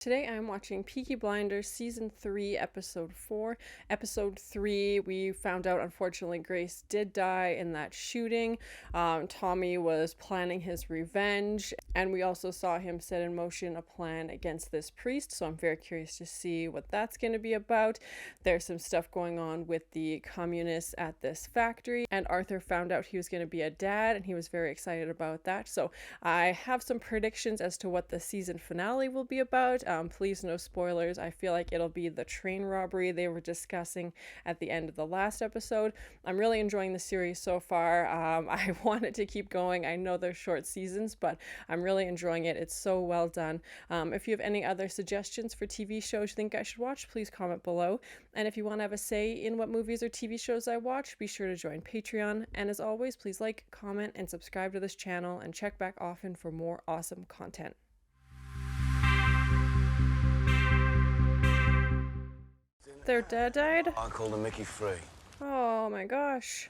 Today I'm watching Peaky Blinders Season 3, Episode 4. Episode 3, we found out, unfortunately, Grace did die in that shooting. Tommy was planning his revenge, and we also saw him set in motion a plan against this priest, so I'm very curious to see what that's going to be about. There's some stuff going on with the communists at this factory, and Arthur found out he was going to be a dad, and he was very excited about that. So I have some predictions as to what the season finale will be about. Please no spoilers. I feel like it'll be the train robbery they were discussing at the end of the last episode. I'm really enjoying the series so far. I want it to keep going. I know they're short seasons, but I'm really enjoying it. It's so well done. If you have any other suggestions for TV shows you think I should watch, please comment below. And if you want to have a say in what movies or TV shows I watch, be sure to join Patreon. And as always, please like, comment, and subscribe to this channel, and check back often for more awesome content. Their dad died? I called him Mickey Free. Oh my gosh.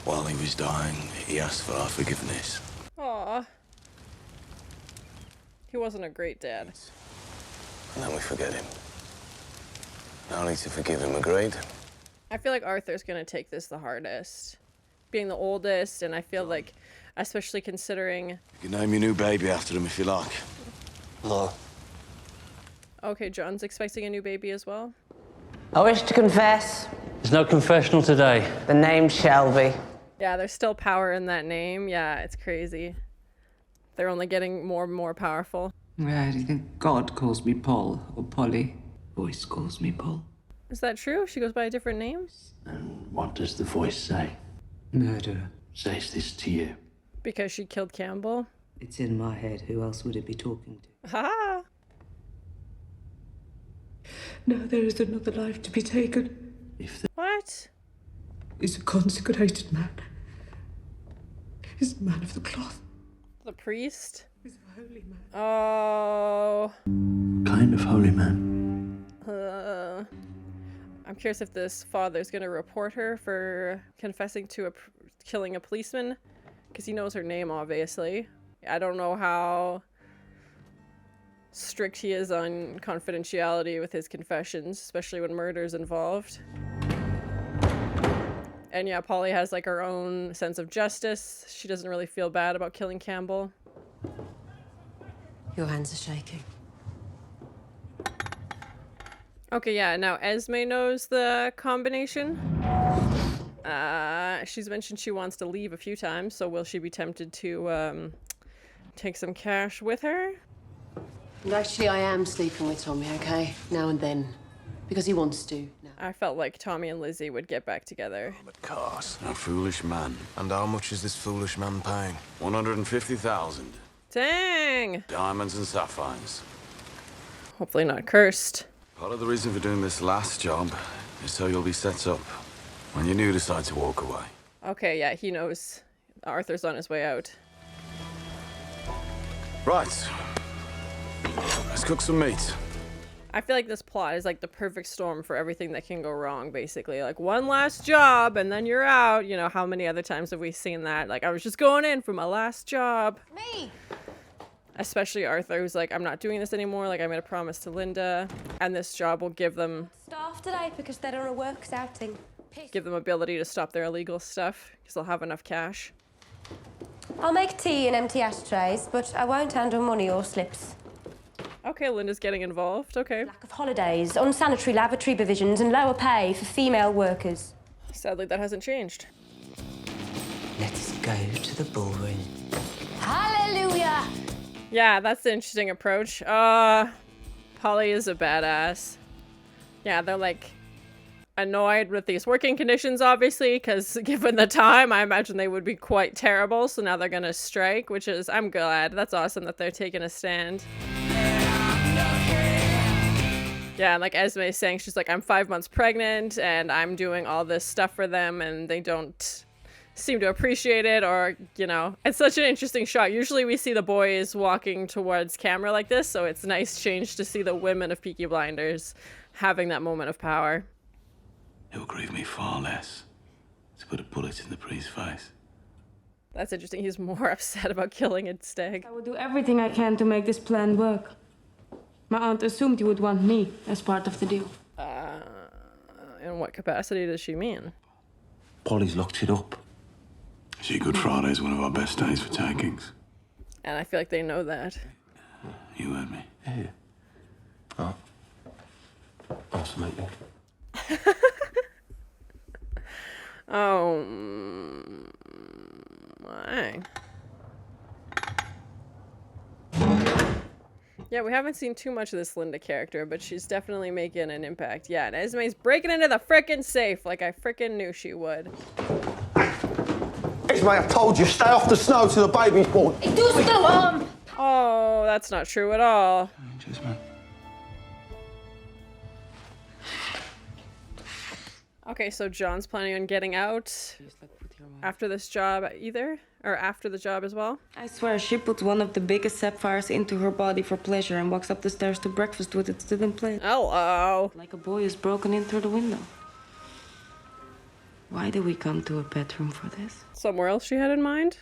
While he was dying, he asked for our forgiveness. Aw. He wasn't a great dad. And then we forget him. Now I need to forgive him, agreed? I feel like Arthur's gonna take this the hardest. Being the oldest, and I feel like, especially considering... You can name your new baby after him if you like. No. Okay, John's expecting a new baby as well. I wish to confess. There's no confessional today. The name Shelby. Yeah, there's still power in that name. Yeah, it's crazy. They're only getting more and more powerful. Yeah, do you think God calls me Paul or Polly? Voice calls me Paul. Is that true? She goes by a different name? And what does the voice say? Murderer. Says this to you. Because she killed Campbell? It's in my head. Who else would it be talking to? Ha! No, there is another life to be taken. If the What? He's a consecrated man. He's a man of the cloth. The priest? He's a holy man. Oh. kind of holy man. I'm curious if this father's gonna report her for confessing to killing a policeman, because he knows her name, obviously. I don't know how strict he is on confidentiality with his confessions, especially when murder's involved. And yeah, Polly has like her own sense of justice. She doesn't really feel bad about killing Campbell. Your hands are shaking. Okay, yeah, now Esme knows the combination. She's mentioned she wants to leave a few times, so will she be tempted to take some cash with her? And actually, I am sleeping with Tommy, okay? Now and then. Because he wants to. Now. I felt like Tommy and Lizzie would get back together. But Cars, a foolish man. And how much is this foolish man paying? 150,000. Dang! Diamonds and sapphires. Hopefully not cursed. Part of the reason for doing this last job is so you'll be set up when you do decide to walk away. Okay, yeah, he knows Arthur's on his way out. Right. Let's cook some meat. I feel like this plot is like the perfect storm for everything that can go wrong, basically. Like, one last job and then you're out. You know, how many other times have we seen that? Like, I was just going in for my last job. Me! Especially Arthur, who's like, I'm not doing this anymore. Like, I made a promise to Linda. And this job will give them Staff today because they're on a works outing. ability to stop their illegal stuff, because they'll have enough cash. I'll make tea in empty ashtrays, but I won't handle money or slips. Okay, Linda's getting involved. Okay. Lack of holidays, unsanitary lavatory provisions, and lower pay for female workers. Sadly, that hasn't changed. Let us go to the ballroom. Hallelujah! Yeah, that's the interesting approach. Polly is a badass. Yeah, they're like annoyed with these working conditions, obviously, because given the time, I imagine they would be quite terrible. So now they're gonna strike, which is, I'm glad. That's awesome that they're taking a stand. Yeah, and like Esme is saying, she's like, I'm 5 months pregnant and I'm doing all this stuff for them and they don't seem to appreciate it, or, you know, it's such an interesting shot. Usually we see the boys walking towards camera like this, so it's a nice change to see the women of Peaky Blinders having that moment of power. It will grieve me far less to put a bullet in the priest's face. That's interesting. He's more upset about killing a stag. I will do everything I can to make this plan work. My aunt assumed you would want me as part of the deal. In what capacity does she mean? Polly's locked it up. See, Good Friday's one of our best days for takings. And I feel like they know that. You heard me. Yeah. Oh. Absolutely. Oh my. Yeah, we haven't seen too much of this Linda character, but she's definitely making an impact. Yeah, and Esme's breaking into the frickin' safe like I frickin' knew she would. Esme, I told you, stay off the snow till the baby's born. It does no harm. Oh, that's not true at all. Cheers, man. Okay, so John's planning on getting out after this job either? Or after the job as well? I swear, she puts one of the biggest sapphires into her body for pleasure and walks up the stairs to breakfast with it still in place. Hello. Like a boy who's broken in through the window. Why did we come to a bedroom for this? Somewhere else she had in mind?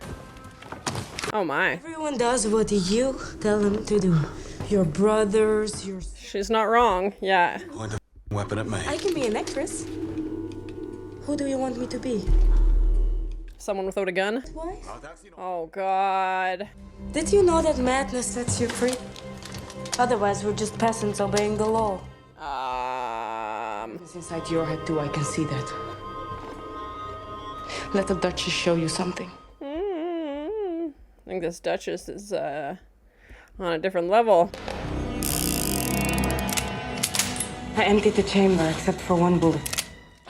Oh my. Everyone does what you tell them to do. Your brothers, your... She's not wrong, yeah. Point a weapon at me. I can be an actress. Who do you want me to be? Someone without a gun? Why? Oh god. Did you know that madness sets you free? Otherwise, we're just peasants obeying the law. It's inside your head too, I can see that. Let the Duchess show you something. I think this Duchess is on a different level. I emptied the chamber except for one bullet.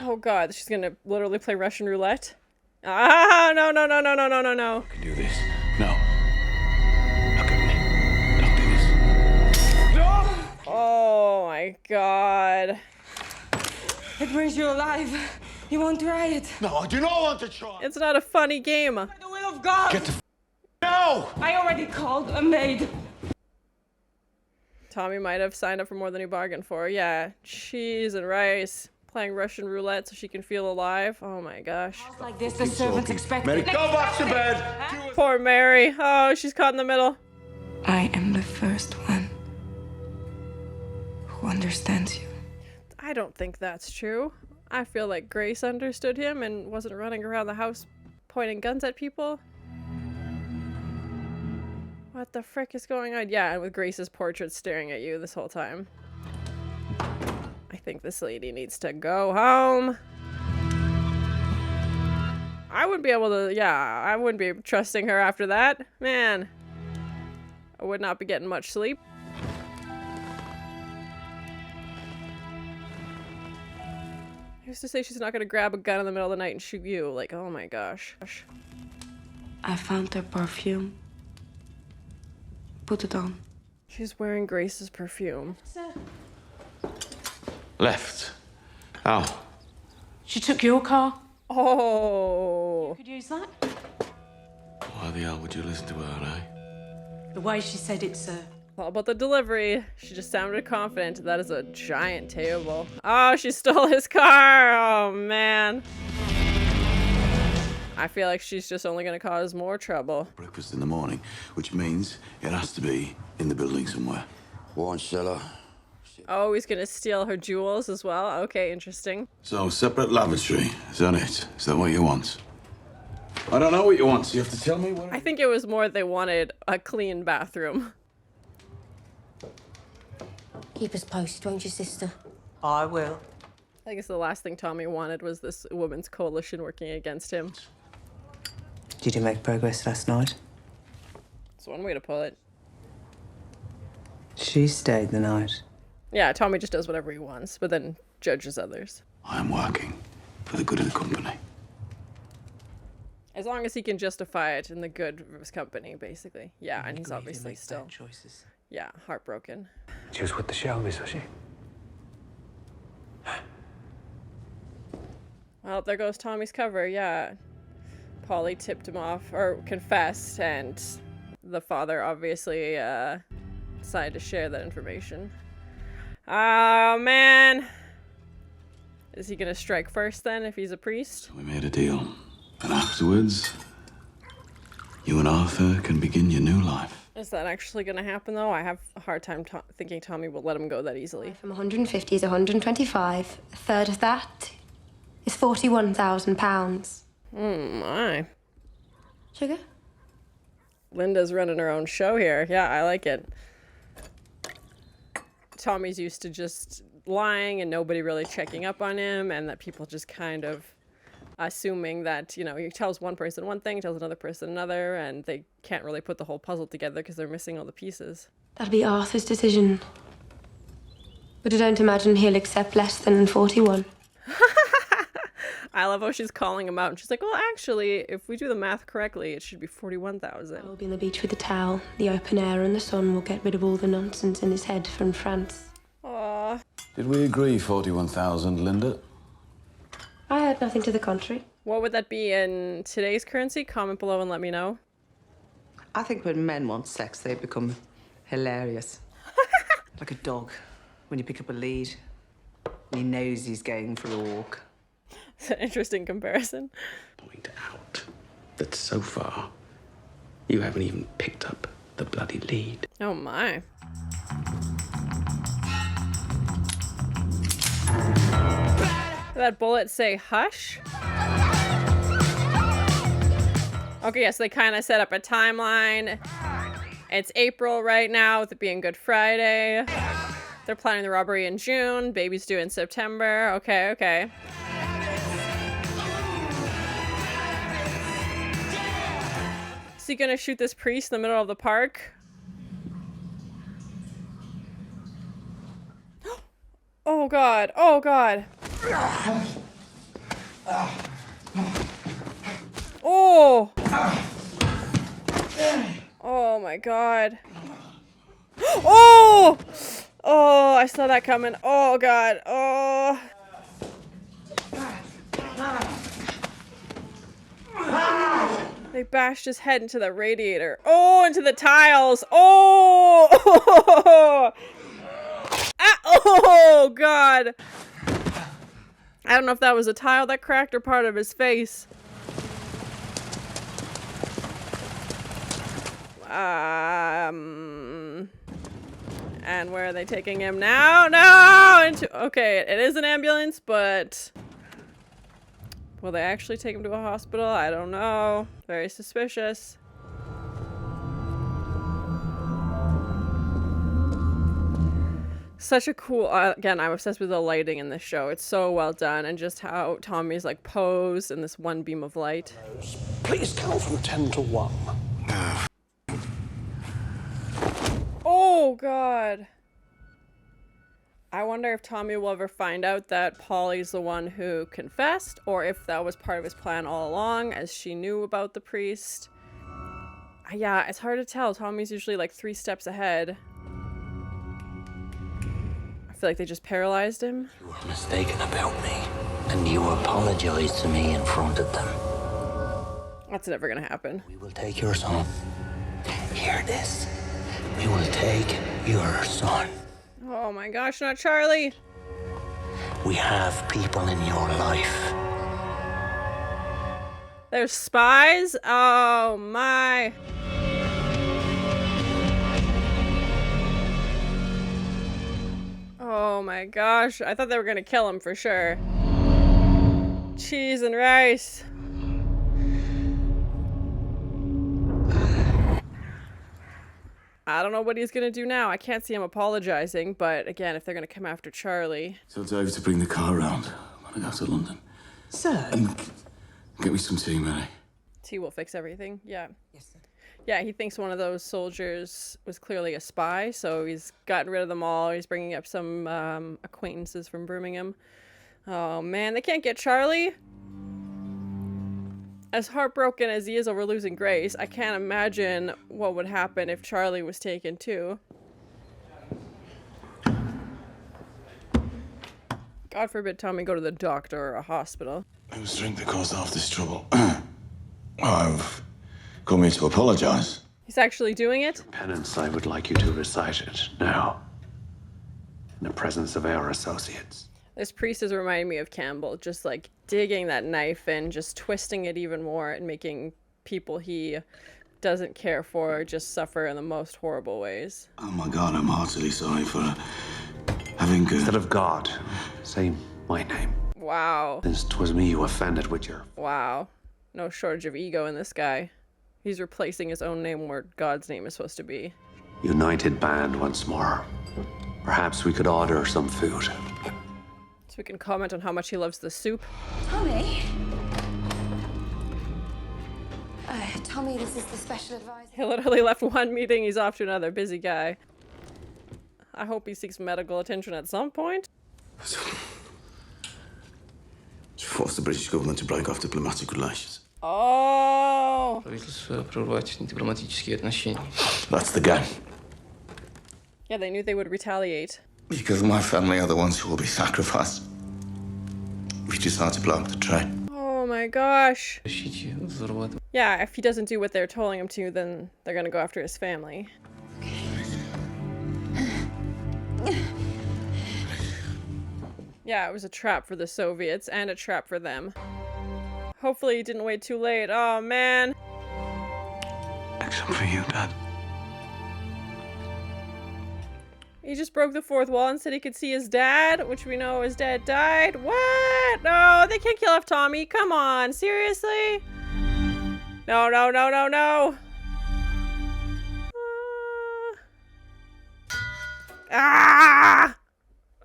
Oh god, she's gonna literally play Russian roulette? Ah, no. I can do this. No. Look at me. Don't do this. Oh my god. It brings you alive. You won't try it. No, I do not want to try. It's not a funny game. By the will of God. Get the no! I already called a maid. Tommy might have signed up for more than he bargained for. Yeah, cheese and rice. Playing Russian roulette so she can feel alive. Oh my gosh. Like this, the servants expect Mary, it. go back to bed. Poor Mary. Oh, she's caught in the middle. I am the first one who understands you. I don't think that's true. I feel like Grace understood him and wasn't running around the house pointing guns at people. What the frick is going on? Yeah, and with Grace's portrait staring at you this whole time. I think this lady needs to go home. I wouldn't be able to, I wouldn't be trusting her after that. Man, I would not be getting much sleep. Who's to say she's not gonna grab a gun in the middle of the night and shoot you? Like, oh my gosh. I found her perfume. Put it on. She's wearing Grace's perfume. Left. Oh. She took your car. Oh. Could use that. Why the hell would you listen to her, eh? The way she said it's All about the delivery. She just sounded confident. That is a giant table. Oh, she stole his car. Oh, man. I feel like she's just only gonna cause more trouble. Breakfast in the morning, which means it has to be in the building somewhere. Wine cellar. Oh, he's gonna steal her jewels as well. Okay, interesting. So, separate lavatory. Is that it? Is that what you want? I don't know what you want, so you have to tell me what... I think it was more they wanted a clean bathroom. Keep us posted, won't you, sister? I will. I guess the last thing Tommy wanted was this woman's coalition working against him. Did you make progress last night? That's one way to put it. She stayed the night. Yeah, Tommy just does whatever he wants, but then judges others. I am working for the good of the company. As long as he can justify it in the good of his company, basically. Yeah, and he's obviously still, choices. yeah, heartbroken. She was with the Shelbys, was she? Well, there goes Tommy's cover, yeah. Polly tipped him off, or confessed, and the father obviously decided to share that information. Oh, man. Is he gonna strike first then, if he's a priest? We made a deal. And afterwards, you and Arthur can begin your new life. Is that actually going to happen, though? I have a hard time thinking Tommy will let him go that easily. From 150 is 125. A third of that is £41,000. My. Sugar? Linda's running her own show here. Yeah, I like it. Tommy's used to just lying and nobody really checking up on him, and that people just kind of assuming that, you know, he tells one person one thing, tells another person another, and they can't really put the whole puzzle together because they're missing all the pieces. That'll be Arthur's decision. But I don't imagine he'll accept less than 41. I love how she's calling him out, and she's like, well, actually, if we do the math correctly, it should be 41,000. I'll be on the beach with a towel. The open air and the sun will get rid of all the nonsense in his head from France. Aww. Did we agree 41,000, Linda? I heard nothing to the contrary. What would that be in today's currency? Comment below and let me know. I think when men want sex, they become hilarious. Like a dog, when you pick up a lead, and he knows he's going for a walk. It's an interesting comparison. Point out that so far, you haven't even picked up the bloody lead. Oh my. Did that bullet say hush? Okay, yes, they kind of set up a timeline. It's April right now, with it being Good Friday. They're planning the robbery in June. Baby's due in September. Okay, okay. Is he gonna shoot this priest in the middle of the park? Oh god, oh god. Oh! Oh my god. Oh! Oh, I saw that coming. Oh god. Oh. They bashed his head into the radiator. Oh, into the tiles. Oh! Ah, oh god. I don't know if that was a tile that cracked or part of his face. And where are they taking him now? No! Okay, it is an ambulance, but will they actually take him to a hospital? I don't know. Very suspicious. Such a cool, again, I'm obsessed with the lighting in this show. It's so well done, and just how Tommy's like posed in this one beam of light. Please count from 10 to 1. Oh god. I wonder if Tommy will ever find out that Polly's the one who confessed, or if that was part of his plan all along, as she knew about the priest. Yeah, it's hard to tell. Tommy's usually like 3 steps ahead. I feel like they just paralyzed him. You were mistaken about me, and you apologized to me in front of them. That's never gonna happen. We will take your son. Hear this. We will take your son. Oh my gosh, not Charlie! We have people in your life. There's spies? Oh my. Oh my gosh, I thought they were gonna kill him for sure. Cheese and rice. I don't know what he's gonna do now. I can't see him apologizing, but again, if they're gonna come after Charlie. Tell Dave to bring the car round when I go to London. Sir? And get me some tea, Mary. Tea will fix everything, yeah. Yes, sir. Yeah, he thinks one of those soldiers was clearly a spy, so he's gotten rid of them all. He's bringing up some acquaintances from Birmingham. Oh man, they can't get Charlie. As heartbroken as he is over losing Grace, I can't imagine what would happen if Charlie was taken too. God forbid Tommy go to the doctor or a hospital. It was drink that caused half this trouble. I've come here to apologise. He's actually doing it? Penance, I would like you to recite it now, in the presence of our associates. This priest is reminding me of Campbell, just like digging that knife in, just twisting it even more and making people he doesn't care for just suffer in the most horrible ways. Oh my God, I'm heartily sorry for having... Instead of God, say my name. Wow. Since 'twas me you offended with your... Wow. No shortage of ego in this guy. He's replacing his own name where God's name is supposed to be. United band once more. Perhaps we could order some food. So we can comment on how much he loves the soup. Tommy? Tommy, this is the special advisor. He literally left one meeting, he's off to another. Busy guy. I hope he seeks medical attention at some point. To force the British government to break off diplomatic relations. Oh! That's the game. Yeah, they knew they would retaliate. Because my family are the ones who will be sacrificed. We decided to blow up the train. Oh my gosh. Yeah, if he doesn't do what they're telling him to, then they're gonna go after his family. Yeah, it was a trap for the Soviets and a trap for them. Hopefully he didn't wait too late. Oh man. Except for you, Dad. He just broke the fourth wall and said he could see his dad, which we know his dad died. What? No, they can't kill off Tommy. Come on, seriously? No, no, no, no, no. Ah!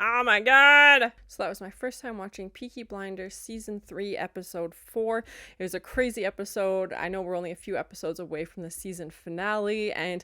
Oh my god! So that was my first time watching Peaky Blinders Season 3, Episode 4. It was a crazy episode. I know we're only a few episodes away from the season finale, and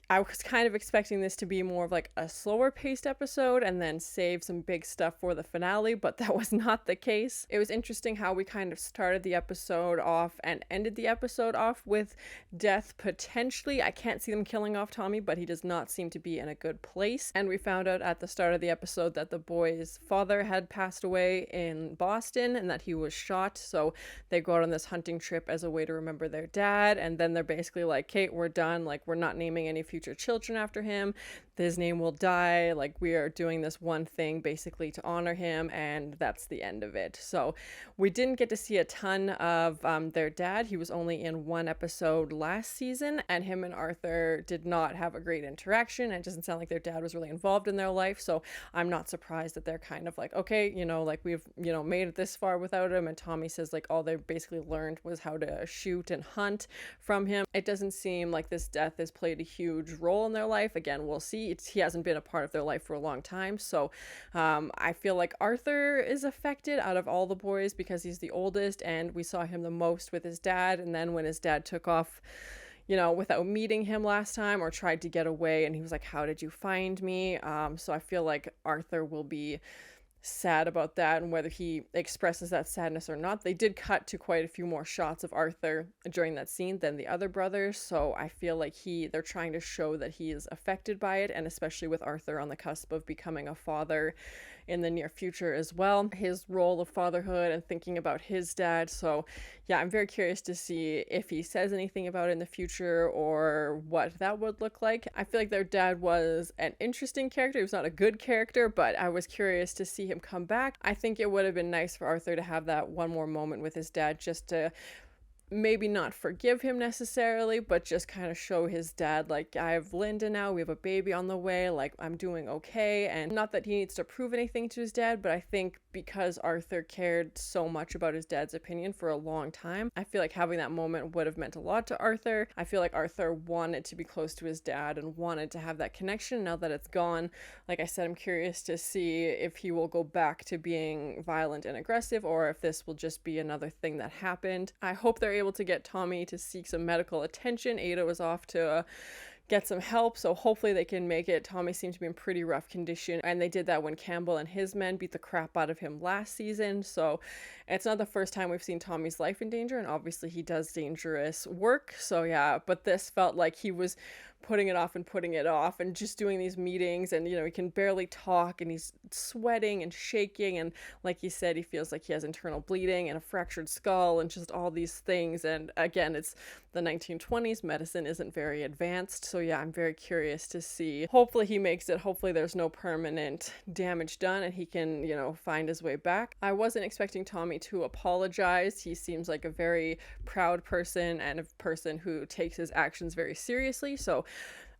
I was kind of expecting this to be more of like a slower paced episode and then save some big stuff for the finale, but that was not the case. It was interesting how we kind of started the episode off and ended the episode off with death potentially. I can't see them killing off Tommy, but he does not seem to be in a good place. And we found out at the start of the episode that the boy's father had passed away in Boston and that he was shot. So they go out on this hunting trip as a way to remember their dad. And then they're basically like, Kate, we're done. Like, we're not naming any future children after him. His name will die. Like, we are doing this one thing basically to honor him, and that's the end of it. So we didn't get to see a ton of their dad. He was only in one episode last season, and him and Arthur did not have a great interaction. It doesn't sound like their dad was really involved in their life, so I'm not surprised that they're kind of like, okay, you know, like we've, you know, made it this far without him. And Tommy says like all they basically learned was how to shoot and hunt from him. It doesn't seem like this death has played a huge role in their life. Again, we'll see. He hasn't been a part of their life for a long time, so I feel like Arthur is affected out of all the boys because he's the oldest, and we saw him the most with his dad. And then when his dad took off, you know, without meeting him last time, or tried to get away, and he was like, how did you find me? So I feel like Arthur will be sad about that, and whether he expresses that sadness or not. They did cut to quite a few more shots of Arthur during that scene than the other brothers, so I feel like they're trying to show that he is affected by it, and especially with Arthur on the cusp of becoming a father in the near future as well, his role of fatherhood and thinking about his dad. So yeah, I'm very curious to see if he says anything about it in the future or what that would look like. I feel like their dad was an interesting character. He was not a good character, but I was curious to see him come back. I think it would have been nice for Arthur to have that one more moment with his dad, just to maybe not forgive him necessarily, but just kind of show his dad, like, I have Linda now, we have a baby on the way, like, I'm doing okay. And not that he needs to prove anything to his dad, but I think because Arthur cared so much about his dad's opinion for a long time, I feel like having that moment would have meant a lot to Arthur. I feel like Arthur wanted to be close to his dad and wanted to have that connection. Now that it's gone, like I said, I'm curious to see if he will go back to being violent and aggressive, or if this will just be another thing that happened. I hope they're able to get Tommy to seek some medical attention. Ada was off to get some help, so hopefully they can make it. Tommy seemed to be in pretty rough condition, and they did that when Campbell and his men beat the crap out of him last season, so it's not the first time we've seen Tommy's life in danger, and obviously he does dangerous work, so yeah, but this felt like he was putting it off and putting it off and just doing these meetings, and he can barely talk and he's sweating and shaking, and like he said, he feels like he has internal bleeding and a fractured skull and just all these things. And again, it's the 1920s, medicine isn't very advanced, so yeah, I'm very curious to see. Hopefully he makes it. Hopefully there's no permanent damage done and he can find his way back. I wasn't expecting Tommy to apologize. He seems like a very proud person and a person who takes his actions very seriously, so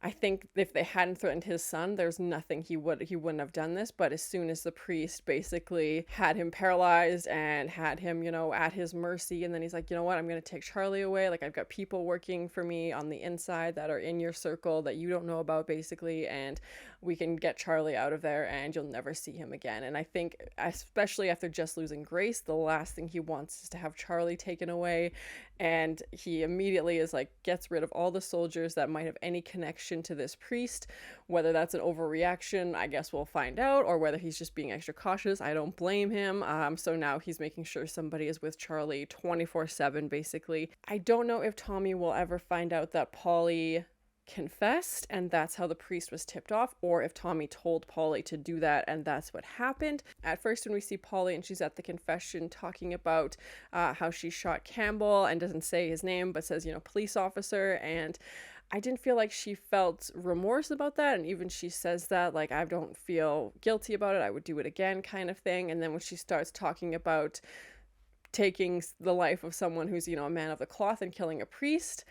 I think if they hadn't threatened his son, there's nothing he wouldn't have done this. But as soon as the priest basically had him paralyzed and had him, at his mercy, and then he's like, you know what, I'm going to take Charlie away. Like, I've got people working for me on the inside that are in your circle that you don't know about, basically, and we can get Charlie out of there and you'll never see him again. And I think, especially after just losing Grace, the last thing he wants is to have Charlie taken away. And he immediately is like, gets rid of all the soldiers that might have any connection to this priest. Whether that's an overreaction, I guess we'll find out, or whether he's just being extra cautious. I don't blame him. So now he's making sure somebody is with Charlie 24/7, basically. I don't know if Tommy will ever find out that Polly confessed and that's how the priest was tipped off, or if Tommy told Polly to do that and that's what happened. At first, when we see Polly and she's at the confession talking about how she shot Campbell and doesn't say his name but says, police officer, and I didn't feel like she felt remorse about that, and even she says that, like, I don't feel guilty about it, I would do it again, kind of thing. And then when she starts talking about taking the life of someone who's, a man of the cloth and killing a priest,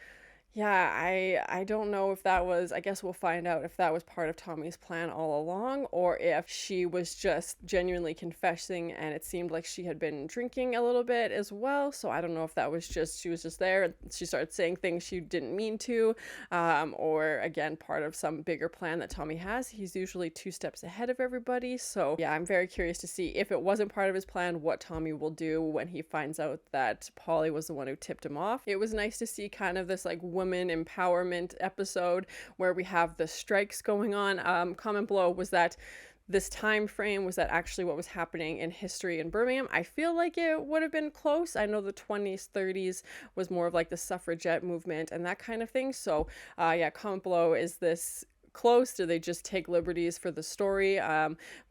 yeah, I don't know if that was, I guess we'll find out if that was part of Tommy's plan all along, or if she was just genuinely confessing and it seemed like she had been drinking a little bit as well. So I don't know if that was just, she was just there and she started saying things she didn't mean to, or again, part of some bigger plan that Tommy has. He's usually 2 steps ahead of everybody. So yeah, I'm very curious to see if it wasn't part of his plan, what Tommy will do when he finds out that Polly was the one who tipped him off. It was nice to see kind of this like women empowerment episode where we have the strikes going on. Comment below, was that this time frame, was that actually what was happening in history in Birmingham? I feel like it would have been close. I know the 20s, 30s was more of like the suffragette movement and that kind of thing. So yeah, comment below, is this close? Do they just take liberties for the story?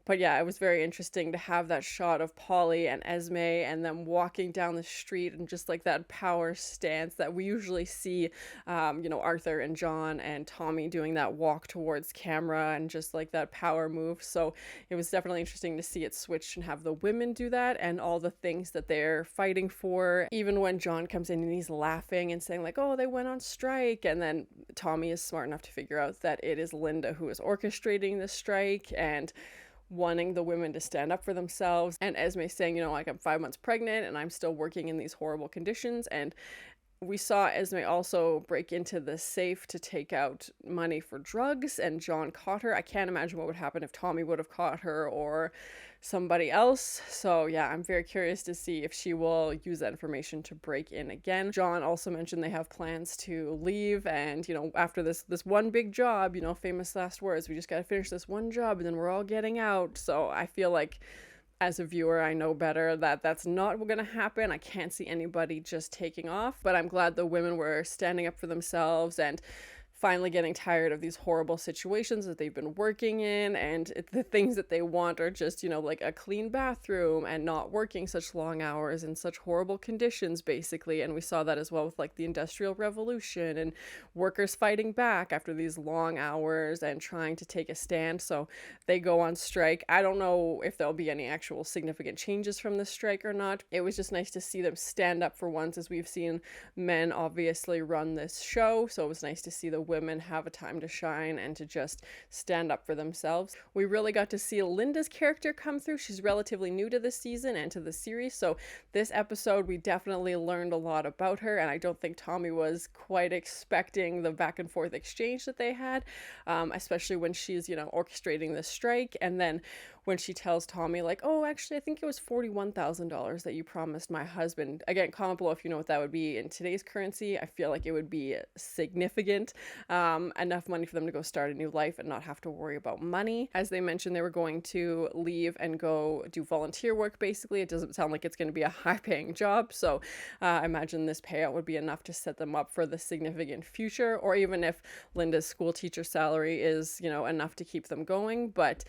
But yeah, it was very interesting to have that shot of Polly and Esme and them walking down the street and just like that power stance that we usually see, Arthur and John and Tommy doing that walk towards camera and just like that power move. So it was definitely interesting to see it switch and have the women do that and all the things that they're fighting for. Even when John comes in and he's laughing and saying like, oh, they went on strike. And then Tommy is smart enough to figure out that it is Linda who is orchestrating the strike and wanting the women to stand up for themselves. And Esme saying, like, I'm 5 months pregnant and I'm still working in these horrible conditions. And we saw Esme also break into the safe to take out money for drugs, and John caught her. I can't imagine what would happen if Tommy would have caught her or somebody else. So yeah, I'm very curious to see if she will use that information to break in again. John also mentioned they have plans to leave, and after this one big job, famous last words, we just got to finish this one job and then we're all getting out. So I feel like as a viewer, I know better that that's not going to happen. I can't see anybody just taking off, but I'm glad the women were standing up for themselves and finally getting tired of these horrible situations that they've been working in, and the things that they want are just, like a clean bathroom and not working such long hours in such horrible conditions, basically. And we saw that as well with like the Industrial Revolution and workers fighting back after these long hours and trying to take a stand. So they go on strike. I don't know if there'll be any actual significant changes from the strike or not. It was just nice to see them stand up for once, as we've seen men obviously run this show. So it was nice to see the women have a time to shine and to just stand up for themselves. We really got to see Linda's character come through. She's relatively new to this season and to the series, so this episode we definitely learned a lot about her, and I don't think Tommy was quite expecting the back and forth exchange that they had, especially when she's orchestrating the strike. And then when she tells Tommy, like, oh, actually, I think it was $41,000 that you promised my husband. Again, comment below if you know what that would be in today's currency. I feel like it would be significant, enough money for them to go start a new life and not have to worry about money. As they mentioned, they were going to leave and go do volunteer work, basically. It doesn't sound like it's going to be a high-paying job, so I imagine this payout would be enough to set them up for the significant future, or even if Linda's school teacher salary is, you know, enough to keep them going. But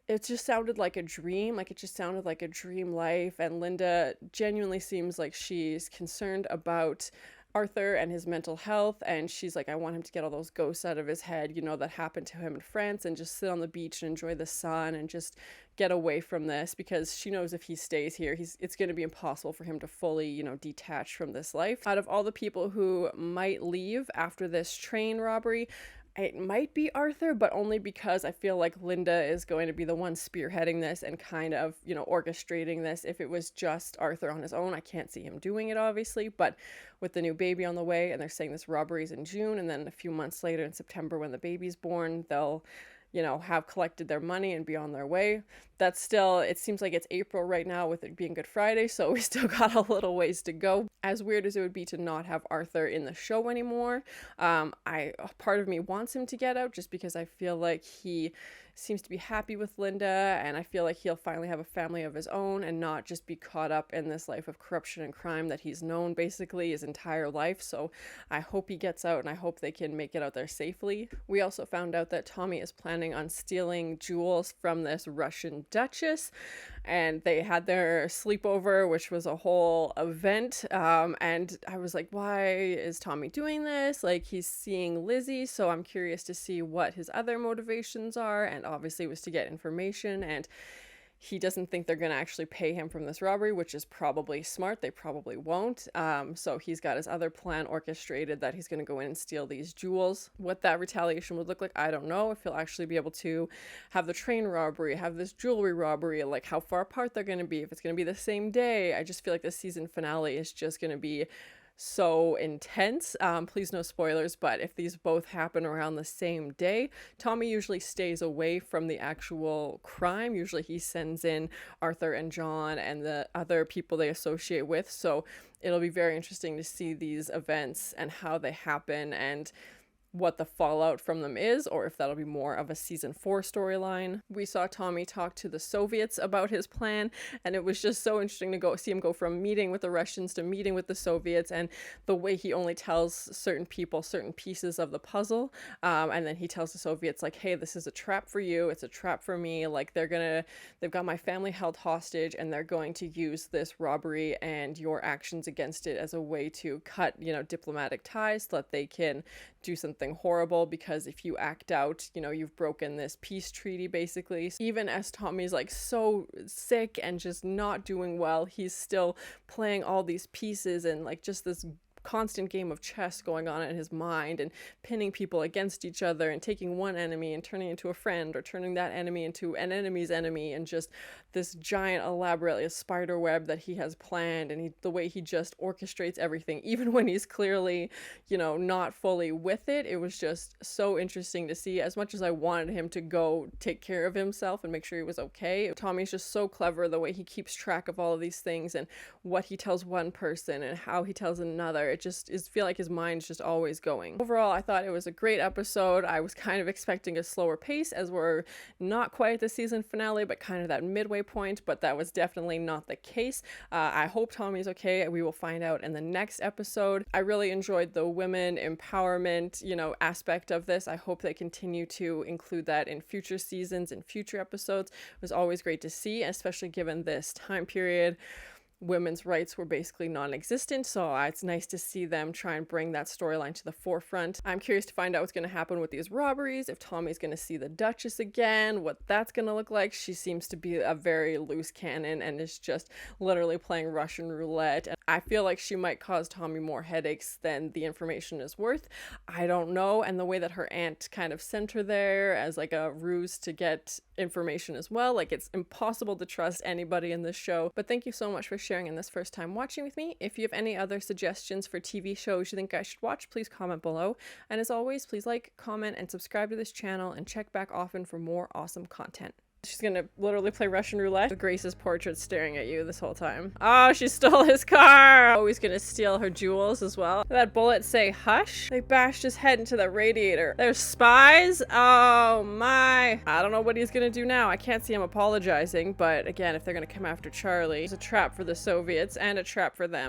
it just sounded like a dream. Like, it just sounded like a dream life. And Linda genuinely seems like she's concerned about Arthur and his mental health. And she's like, I want him to get all those ghosts out of his head, you know, that happened to him in France, and just sit on the beach and enjoy the sun and just get away from this, because she knows if he stays here, it's going to be impossible for him to fully, you know, detach from this life. Out of all the people who might leave after this train robbery, it might be Arthur, but only because I feel like Linda is going to be the one spearheading this and kind of, you know, orchestrating this. If it was just Arthur on his own, I can't see him doing it, obviously, but with the new baby on the way, and they're saying this robbery is in June, and then a few months later in September when the baby's born, they'll, you know, have collected their money and be on their way. That's still, it seems like it's April right now with it being Good Friday, so we still got a little ways to go. As weird as it would be to not have Arthur in the show anymore, part of me wants him to get out, just because I feel like he seems to be happy with Linda, and I feel like he'll finally have a family of his own and not just be caught up in this life of corruption and crime that he's known basically his entire life. So I hope he gets out, and I hope they can make it out there safely. We also found out that Tommy is planning on stealing jewels from this Russian duchess, and they had their sleepover, which was a whole event, and I was like, why is Tommy doing this? Like, he's seeing Lizzie, so I'm curious to see what his other motivations are, and obviously it was to get information, and he doesn't think they're going to actually pay him from this robbery, which is probably smart. They probably won't. So he's got his other plan orchestrated that he's going to go in and steal these jewels. What that retaliation would look like, I don't know. If he'll actually be able to have the train robbery, have this jewelry robbery, like how far apart they're going to be, if it's going to be the same day. I just feel like the season finale is just going to be so intense. Please no spoilers, but if these both happen around the same day, Tommy usually stays away from the actual crime. Usually he sends in Arthur and John and the other people they associate with, so it'll be very interesting to see these events and how they happen and what the fallout from them is, or if that'll be more of a season 4 storyline. We saw Tommy talk to the Soviets about his plan, and it was just so interesting to see him go from meeting with the Russians to meeting with the Soviets, and the way he only tells certain people certain pieces of the puzzle, and then he tells the Soviets, like, hey, this is a trap for you, it's a trap for me, like, they've got my family held hostage, and they're going to use this robbery and your actions against it as a way to cut, you know, diplomatic ties so that they can do something horrible, because if you act out, you know, you've broken this peace treaty basically. Even as Tommy's like so sick and just not doing well, he's still playing all these pieces and like just this constant game of chess going on in his mind, and pinning people against each other and taking one enemy and turning into a friend, or turning that enemy into an enemy's enemy, and just this giant elaborate spider web that he has planned. And the way he just orchestrates everything, even when he's clearly, you know, not fully with it. It was just so interesting to see. As much as I wanted him to go take care of himself and make sure he was okay, Tommy's just so clever, the way he keeps track of all of these things and what he tells one person and how he tells another. It just feel like his mind's just always going. Overall, I thought it was a great episode. I was kind of expecting a slower pace, as we're not quite at the season finale, but kind of that midway point, but that was definitely not the case. I hope Tommy's okay. We will find out in the next episode. I really enjoyed the women empowerment, you know, aspect of this. I hope they continue to include that in future seasons and future episodes. It was always great to see, especially given this time period. Women's rights were basically non-existent, so it's nice to see them try and bring that storyline to the forefront. I'm curious to find out what's going to happen with these robberies, if Tommy's going to see the Duchess again, what that's going to look like. She seems to be a very loose cannon and is just literally playing Russian roulette, and I feel like she might cause Tommy more headaches than the information is worth. I don't know, and the way that her aunt kind of sent her there as like a ruse to get information as well, like, it's impossible to trust anybody in this show. But thank you so much for sharing in this first time watching with me. If you have any other suggestions for TV shows you think I should watch, please comment below. And as always, please like, comment, and subscribe to this channel, and check back often for more awesome content. She's gonna literally play Russian roulette with Grace's portrait staring at you this whole time. Oh, she stole his car! Oh, he's gonna steal her jewels as well. Did that bullet say hush? They bashed his head into the radiator. There's spies? Oh my. I don't know what he's gonna do now. I can't see him apologizing, but again, if they're gonna come after Charlie, it's a trap for the Soviets and a trap for them.